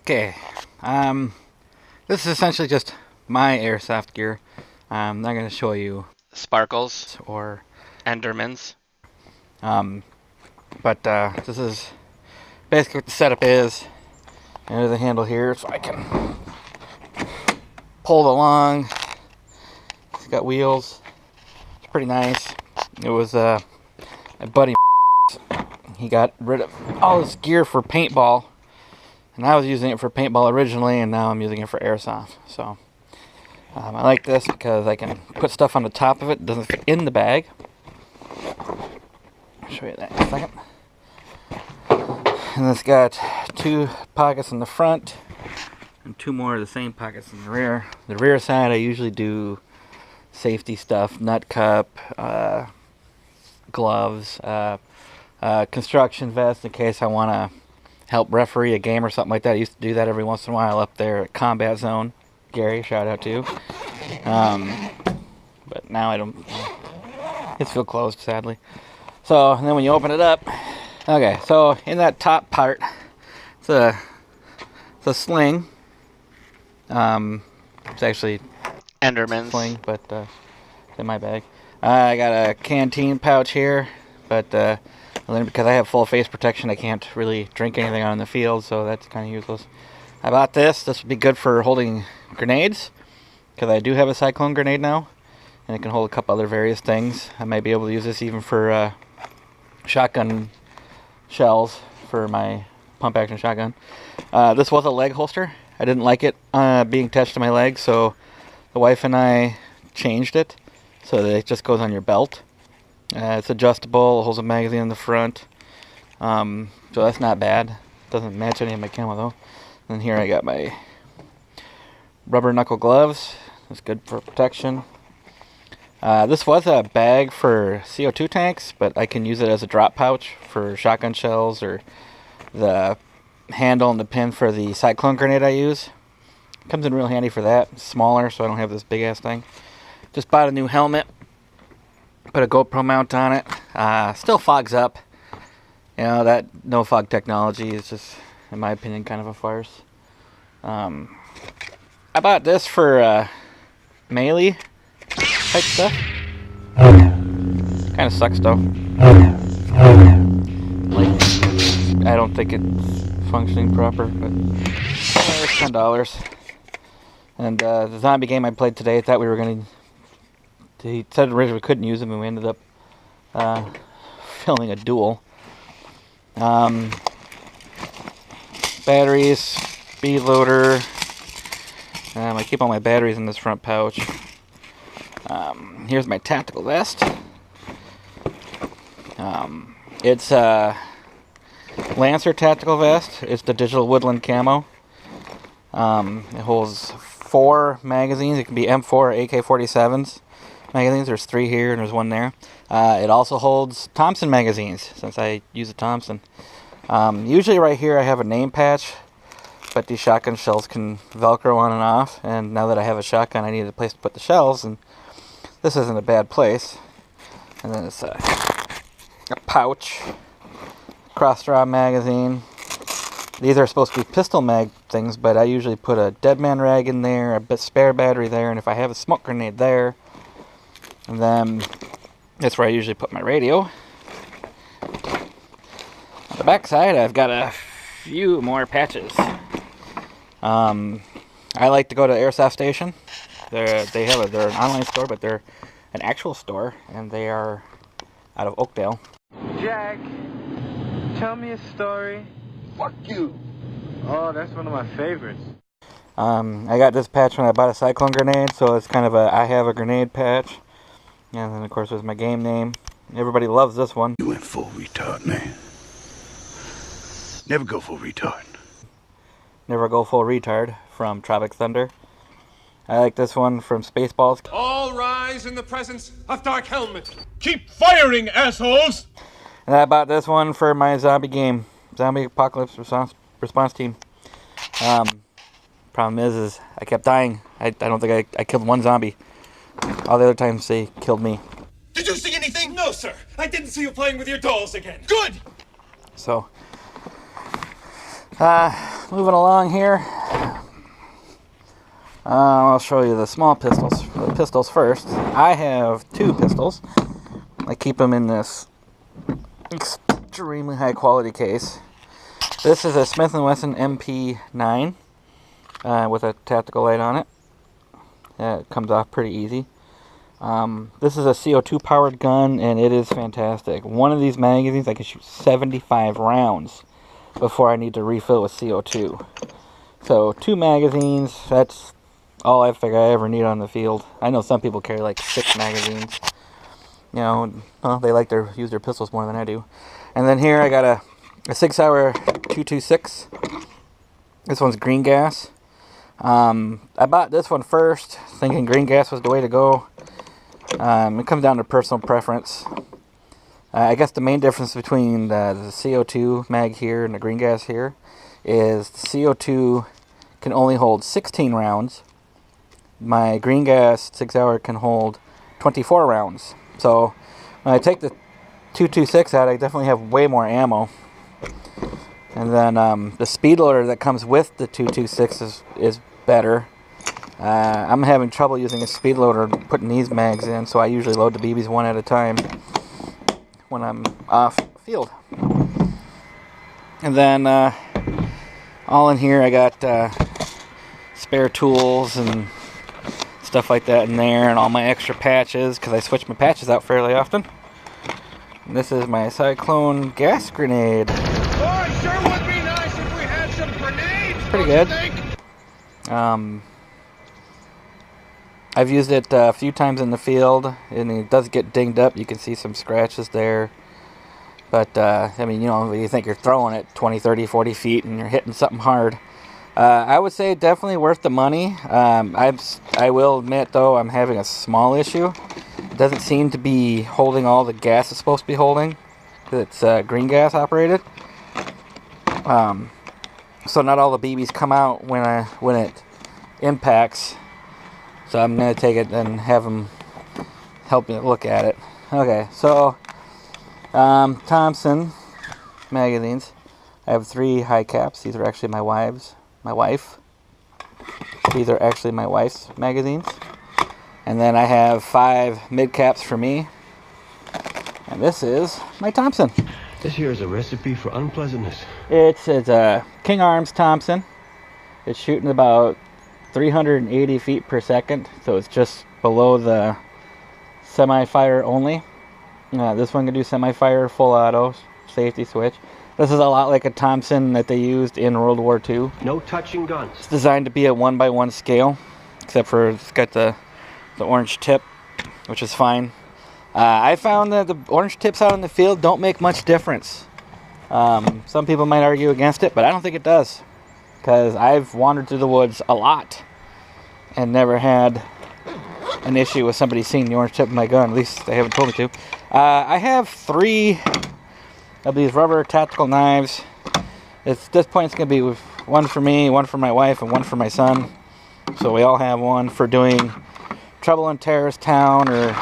Okay, this is essentially just my airsoft gear. I'm not going to show you Sparkles or Endermans. but this is basically what the setup is. And there's a handle here so I can pull it along. It's got wheels. It's pretty nice. It was my buddy. He got rid of all his gear for paintball. And I was using it for paintball originally, and now I'm using it for airsoft. So I like this because I can put stuff on the top of it. It doesn't fit in the bag. I'll show you that in a second. And it's got 2 pockets in the front and 2 more of the same pockets in the rear. The rear side I usually do safety stuff, nut cup, gloves, construction vest in case I want to help referee a game or something like that. I used to do that every once in a while up there at Combat Zone. Gary, shout out to you. But now I don't. It's still closed, sadly. So, and then when you open it up, okay. So in that top part, it's a sling. It's actually Endermans. sling, but it's in my bag. I got a canteen pouch here, but because I have full face protection, I can't really drink anything out in the field, so that's kind of useless. I bought this. This would be good for holding grenades, because I do have a Cyclone grenade now, and it can hold a couple other various things. I might be able to use this even for shotgun shells for my pump action shotgun. This was a leg holster. I didn't like it being attached to my leg, so the wife and I changed it so that it just goes on your belt. It's adjustable. It holds a magazine in the front, so that's not bad. Doesn't match any of my camo though. And here I got my rubber knuckle gloves. It's good for protection. This was a bag for CO2 tanks, but I can use it as a drop pouch for shotgun shells, or the handle and the pin for the Cyclone grenade I use. Comes in real handy for that. It's smaller, so I don't have this big ass thing. Just bought a new helmet. Put a GoPro mount on it. Still fogs up. You know, that no fog technology is just, in my opinion, kind of a farce. I bought this for melee type stuff. Kind of sucks though. Like, I don't think it's functioning proper, but it's $10. And the zombie game I played today, I thought we were gonna. He said originally we couldn't use them, and we ended up filming a duel. Batteries, speed loader. I keep all my batteries in this front pouch. Here's my tactical vest. It's a Lancer tactical vest. It's the digital woodland camo. It holds 4 magazines. It can be M4 or AK-47s. Magazines. There's 3 here and there's 1 there. It also holds Thomson magazines, since I use a Thompson. Usually right here I have a name patch, but these shotgun shells can velcro on and off, and now that I have a shotgun I needed a place to put the shells, and this isn't a bad place. And then it's a pouch, cross-draw magazine. These are supposed to be pistol mag things, but I usually put a dead man rag in there, a spare battery there, and if I have a smoke grenade there. And then that's where I usually put my radio. On the back side, I've got a few more patches. I like to go to Airsoft Station. They're an online store, but they're an actual store, and they are out of Oakdale. Jack, tell me a story. Fuck you. Oh, that's one of my favorites. I got this patch when I bought a Cyclone grenade, so it's kind of a I have a grenade patch. And then, of course, there's my game name. Everybody loves this one. You went full retard, man. Never go full retard. Never Go Full Retard from Tropic Thunder. I like this one from Spaceballs. All rise in the presence of Dark Helmet. Keep firing, assholes! And I bought this one for my zombie game. Zombie Apocalypse Response Team. Problem is I kept dying. I don't think I killed 1 zombie. All the other times they killed me. Did you see anything? No, sir. I didn't see you playing with your dolls again. Good! So, moving along here. I'll show you the small pistols. The pistols first. I have 2 pistols. I keep them in this extremely high quality case. This is a Smith & Wesson MP9 with a tactical light on it. It comes off pretty easy. This is a CO2 powered gun, and it is fantastic. One of these magazines I can shoot 75 rounds before I need to refill with CO2. So 2 magazines, that's all I figure I ever need on the field. I know some people carry like 6 magazines. You know, well, they like to use their pistols more than I do. And then here I got a 6-hour 226. This one's green gas. I bought this one first, thinking green gas was the way to go. It comes down to personal preference. I guess the main difference between the CO2 mag here and the green gas here is the CO2 can only hold 16 rounds. My green gas 6-hour can hold 24 rounds. So when I take the 226 out, I definitely have way more ammo. And then the speed loader that comes with the 226 is better. I'm having trouble using a speed loader putting these mags in, so I usually load the BBs one at a time when I'm off field. And then all in here I got spare tools and stuff like that in there, and all my extra patches, because I switch my patches out fairly often. And this is my Cyclone Gas Grenade. Oh, it sure would be nice if we had some grenades. Pretty good. I've used it a few times in the field, and it does get dinged up. You can see some scratches there. But, I mean, you know, you think you're throwing it 20, 30, 40 feet and you're hitting something hard. I would say definitely worth the money. I will admit, though, I'm having a small issue. It doesn't seem to be holding all the gas it's supposed to be holding, because it's green gas operated. So not all the BBs come out when it impacts. So I'm going to take it and have them help me look at it. Okay, so Thomson Magazines. I have 3 high caps. These are actually my wife. These are actually my wife's magazines. And then I have 5 mid caps for me. And this is my Thompson. This here is a recipe for unpleasantness. It's a King Arms Thompson. It's shooting about 380 feet per second, so it's just below the semi-fire only. This one can do semi-fire, full auto, safety switch. This is a lot like a Thompson that they used in World War II. No touching guns. It's designed to be a 1x1 scale, except for it's got the orange tip, which is fine. I found that the orange tips out in the field don't make much difference. Some people might argue against it, but I don't think it does, because I've wandered through the woods a lot and never had an issue with somebody seeing the orange tip of my gun. At least they haven't told me to. I have 3 of these rubber tactical knives. At this point, it's going to be one for me, one for my wife, and one for my son. So we all have one for doing Trouble in Terrorist Town or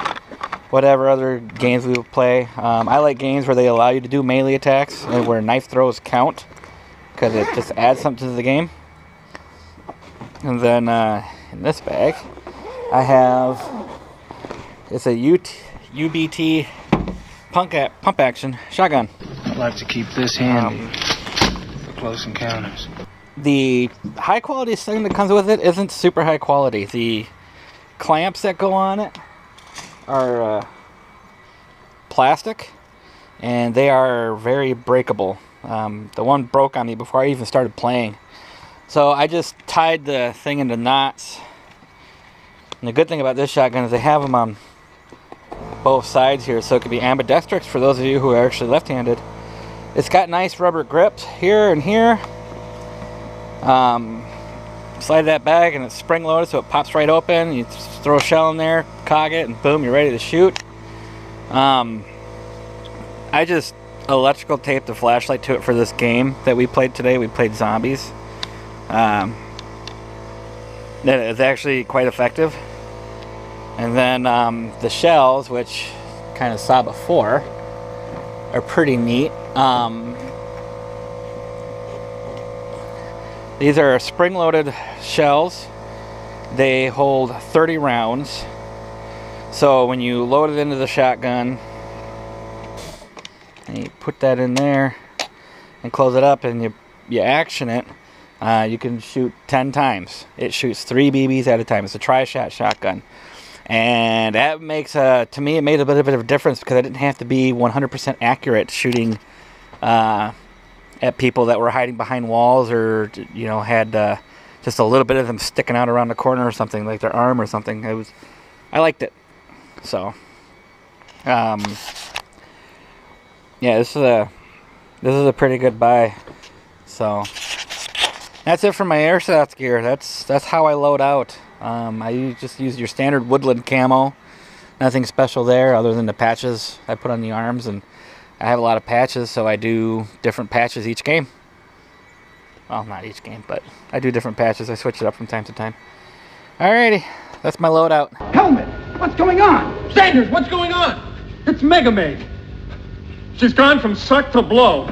whatever other games we would play. I like games where they allow you to do melee attacks and where knife throws count, because it just adds something to the game. And then in this bag, I have, it's a UBT pump action shotgun. I'd like to keep this handy for close encounters. The high quality thing that comes with it isn't super high quality. The clamps that go on it are plastic, and they are very breakable. The one broke on me before I even started playing, so I just tied the thing into knots. And the good thing about this shotgun is they have them on both sides here, so it could be ambidextrous for those of you who are actually left-handed. It's got nice rubber grips here and here. Slide that bag and it's spring-loaded, so it pops right open. You throw a shell in there, cog it, and boom, you're ready to shoot. I just electrical taped the flashlight to it for this game that we played today. We played zombies. It's actually quite effective. And then the shells, which kind of saw before, are pretty neat. These are spring-loaded shells. They hold 30 rounds. So when you load it into the shotgun, and you put that in there and close it up and you action it, you can shoot 10 times. It shoots 3 BBs at a time. It's a tri-shot shotgun. And that makes, to me, it made a bit of a difference because I didn't have to be 100% accurate shooting at people that were hiding behind walls, or, you know, had just a little bit of them sticking out around the corner or something, like their arm or something. I liked it. So, yeah, this is a pretty good buy. So that's it for my airsoft gear. That's how I load out. I just use your standard woodland camo. Nothing special there other than the patches I put on the arms, and I have a lot of patches, so I do different patches each game. Well, not each game, but I do different patches. I switch it up from time to time. Alrighty, that's my loadout. Helmet! What's going on? Sanders, what's going on? It's Mega Maid. She's gone from suck to blow.